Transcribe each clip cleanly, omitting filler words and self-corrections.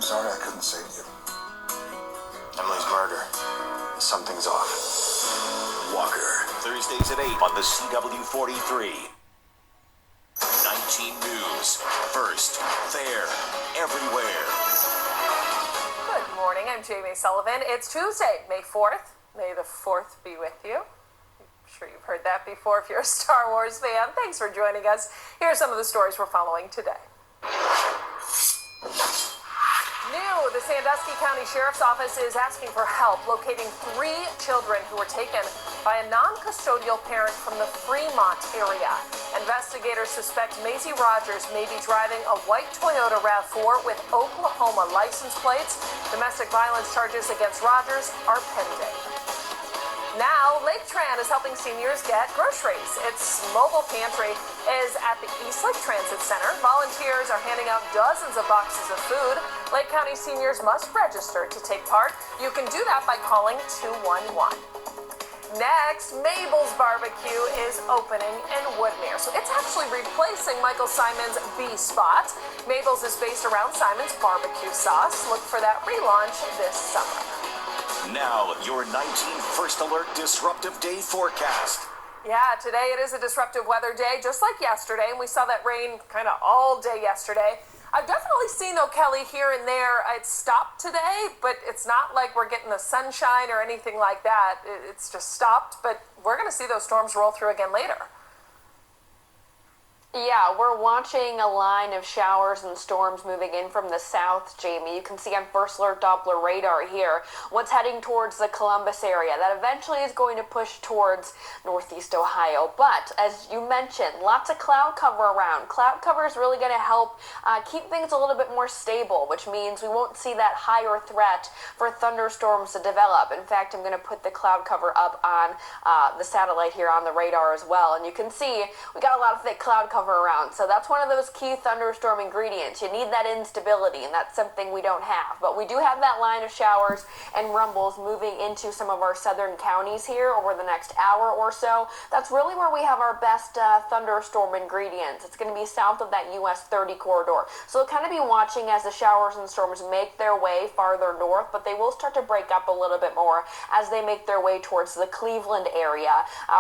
sorry I couldn't save you. Emily's murder. Something's off. Walker. Thursdays at 8 on the CW43. 19 News. First, there, everywhere. Good morning, I'm Jamie Sullivan. It's Tuesday, May 4th. May the 4th be with you. I'm sure you've heard that before if you're a Star Wars fan. Thanks for joining us. Here are some of the stories we're following today. New, the Sandusky County Sheriff's Office is asking for help locating 3 children who were taken by a non-custodial parent from the Fremont area. Investigators suspect Maisie Rogers may be driving a white Toyota RAV4 with Oklahoma license plates. Domestic violence charges against Rogers are pending. Now, Lake Tran is helping seniors get groceries. Its mobile pantry is at the Eastlake Transit Center. Volunteers are handing out dozens of boxes of food. Lake County seniors must register to take part. You can do that by calling 211. Next, Mabel's Barbecue is opening in Woodmere. So it's actually replacing Michael Symon's B-Spot. Mabel's is based around Symon's barbecue sauce. Look for that relaunch this summer. Now, your 19 First Alert Disruptive Day forecast. Yeah, today it is a disruptive weather day, just like yesterday, and we saw that rain kind of all day yesterday. I've definitely seen, though, Kelly, here and there, it stopped today, but it's not like we're getting the sunshine or anything like that. It's just stopped, but we're going to see those storms roll through again later. Yeah, we're watching a line of showers and storms moving in from the south, Jamie. You can see on First Alert Doppler radar here what's heading towards the Columbus area. That eventually is going to push towards northeast Ohio. But, as you mentioned, lots of cloud cover around. Cloud cover is really going to help keep things a little bit more stable, which means we won't see that higher threat for thunderstorms to develop. In fact, I'm going to put the cloud cover up on the satellite here on the radar as well. And you can see we got a lot of thick cloud cover around. So that's one of those key thunderstorm ingredients. You need that instability, and that's something we don't have. But we do have that line of showers and rumbles moving into some of our southern counties here over the next hour or so. That's really where we have our best thunderstorm ingredients. It's going to be south of that US 30 corridor. So we'll kind of be watching as the showers and storms make their way farther north, but they will start to break up a little bit more as they make their way towards the Cleveland area.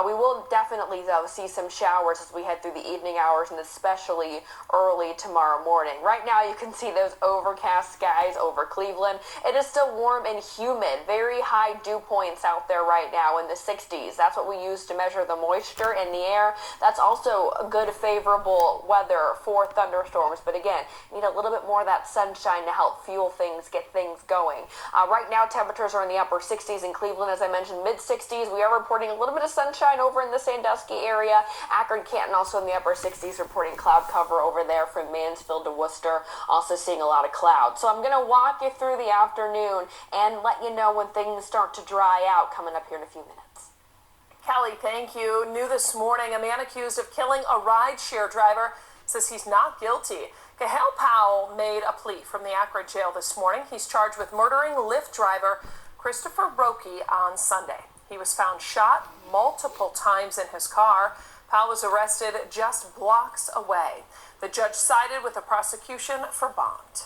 We will definitely, though, see some showers as we head through the evening hours and especially early tomorrow morning. Right now you can see those overcast skies over Cleveland. It is still warm and humid, very high dew points out there right now in the 60s. That's what we use to measure the moisture in the air. That's also a good favorable weather for thunderstorms, but again, you need a little bit more of that sunshine to help fuel things, get things going. Right now temperatures are in the upper 60s in Cleveland, as I mentioned, mid 60s. We are reporting a little bit of sunshine over in the Sandusky area. Akron, Canton also in the upper 60s. Reporting cloud cover over there from Mansfield to Worcester, also seeing a lot of clouds. So I'm going to walk you through the afternoon and let you know when things start to dry out coming up here in a few minutes. Kelly, thank you. New this morning, a man accused of killing a rideshare driver says he's not guilty. Cahill Powell made a plea from the Akron jail this morning. He's charged with murdering Lyft driver Christopher Roque on Sunday. He was found shot multiple times in his car. Powell was arrested just blocks away. The judge sided with the prosecution for bond.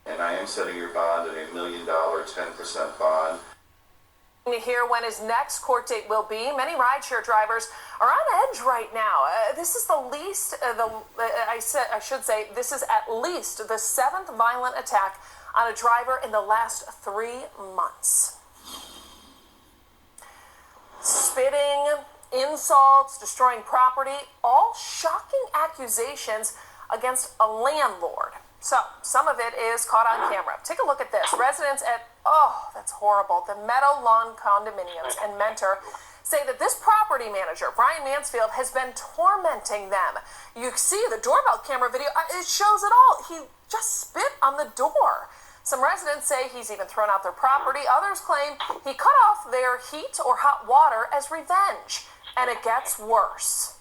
And I am setting your bond at $1 million, 10% bond. To hear when his next court date will be. Many rideshare drivers are on edge right now. This is this is at least the 7th violent attack on a driver in the last 3 months. Spitting, insults, destroying property, all shocking accusations against a landlord. So, some of it is caught on camera. Take a look at this. Residents at, that's horrible, the Meadow Lawn Condominiums and Mentor say that this property manager, Brian Mansfield, has been tormenting them. You see the doorbell camera video, it shows it all. He just spit on the door. Some residents say he's even thrown out their property. Others claim he cut off their heat or hot water as revenge. And it gets worse.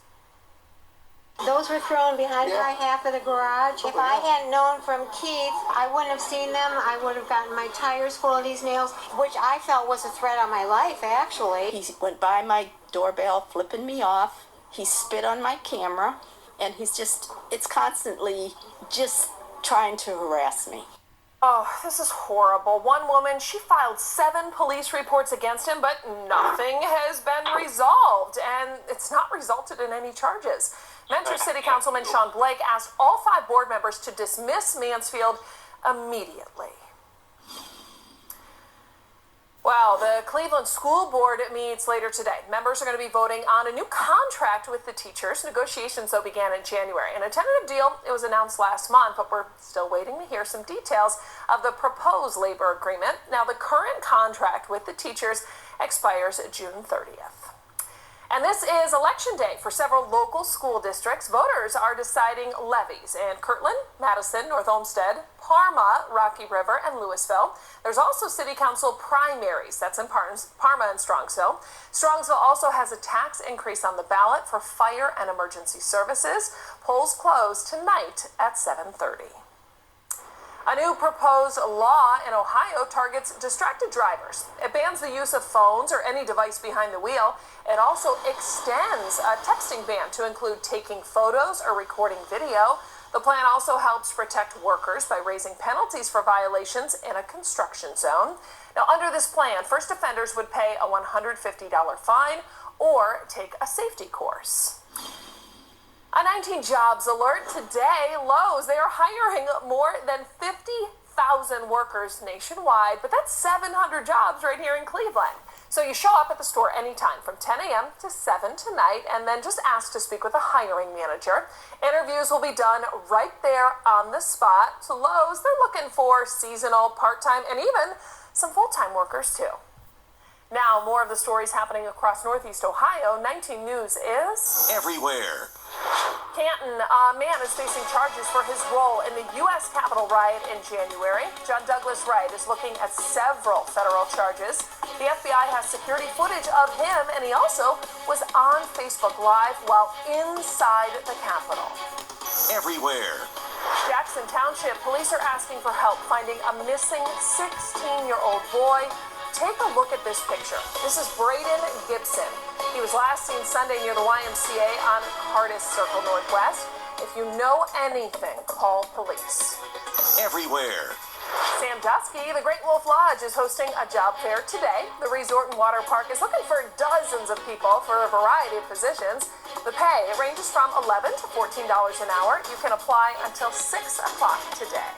Those were thrown behind my half of the garage. If I hadn't known from Keith, I wouldn't have seen them. I would have gotten my tires full of these nails, which I felt was a threat on my life, actually. He went by my doorbell, flipping me off. He spit on my camera, and it's constantly just trying to harass me. Oh, this is horrible. One woman, she filed 7 police reports against him, but nothing has been resolved, and it's not resulted in any charges. Mentor City Councilman Sean Blake asked all 5 board members to dismiss Mansfield immediately. Well, the Cleveland School Board meets later today. Members are going to be voting on a new contract with the teachers. Negotiations, though, began in January. And a tentative deal, it was announced last month, but we're still waiting to hear some details of the proposed labor agreement. Now, the current contract with the teachers expires June 30th. And this is election day for several local school districts. Voters are deciding levies in Kirtland, Madison, North Olmsted, Parma, Rocky River, and Louisville. There's also city council primaries. That's in Parma and Strongsville. Strongsville also has a tax increase on the ballot for fire and emergency services. Polls close tonight at 7:30. A new proposed law in Ohio targets distracted drivers. It bans the use of phones or any device behind the wheel. It also extends a texting ban to include taking photos or recording video. The plan also helps protect workers by raising penalties for violations in a construction zone. Now, under this plan, first offenders would pay a $150 fine or take a safety course. A 19 jobs alert today. Lowe's, they are hiring more than 50,000 workers nationwide, but that's 700 jobs right here in Cleveland. So you show up at the store anytime from 10 a.m. to 7 tonight, and then just ask to speak with a hiring manager. Interviews will be done right there on the spot. So Lowe's, they're looking for seasonal, part-time, and even some full-time workers too. Now, more of the stories happening across Northeast Ohio. 19 News is Everywhere. Canton, a man is facing charges for his role in the U.S. Capitol riot in January. John Douglas Wright is looking at several federal charges. The FBI has security footage of him, and he also was on Facebook Live while inside the Capitol. Everywhere. Jackson Township police are asking for help finding a missing 16-year-old boy. Take a look at this picture. This is Braden Gibson. He was last seen Sunday near the YMCA on Hardis Circle Northwest. If you know anything, call police. Everywhere. Sandusky, the Great Wolf Lodge is hosting a job fair today. The resort and water park is looking for dozens of people for a variety of positions. The pay ranges from $11 to $14 an hour. You can apply until 6 o'clock today.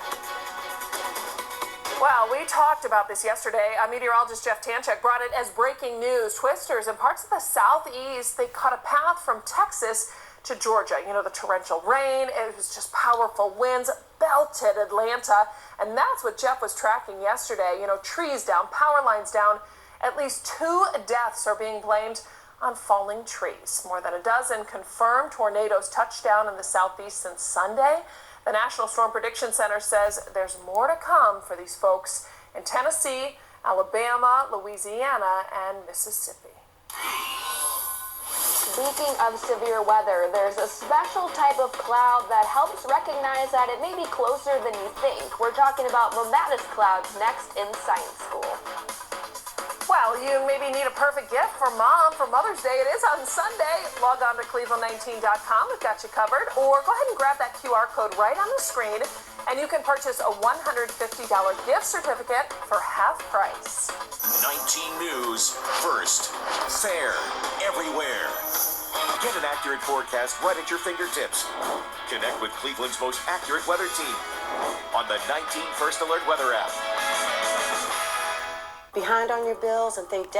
Well, we talked about this yesterday. Meteorologist Jeff Tanchek brought it as breaking news. Twisters in parts of the southeast, they cut a path from Texas to Georgia. You know, the torrential rain, it was just powerful winds, belted Atlanta. And that's what Jeff was tracking yesterday. You know, trees down, power lines down. At least 2 deaths are being blamed on falling trees. More than a dozen confirmed tornadoes touched down in the southeast since Sunday. The National Storm Prediction Center says there's more to come for these folks in Tennessee, Alabama, Louisiana, and Mississippi. Speaking of severe weather, there's a special type of cloud that helps recognize that it may be closer than you think. We're talking about Momatis clouds next in Science School. Well, you maybe need a perfect gift for Mom for Mother's Day. It is on Sunday. Log on to Cleveland19.com. We've got you covered. Or go ahead and grab that QR code right on the screen, and you can purchase a $150 gift certificate for half price. 19 News. First. Fair. Everywhere. Get an accurate forecast right at your fingertips. Connect with Cleveland's most accurate weather team on the 19 First Alert Weather app. Behind on your bills and think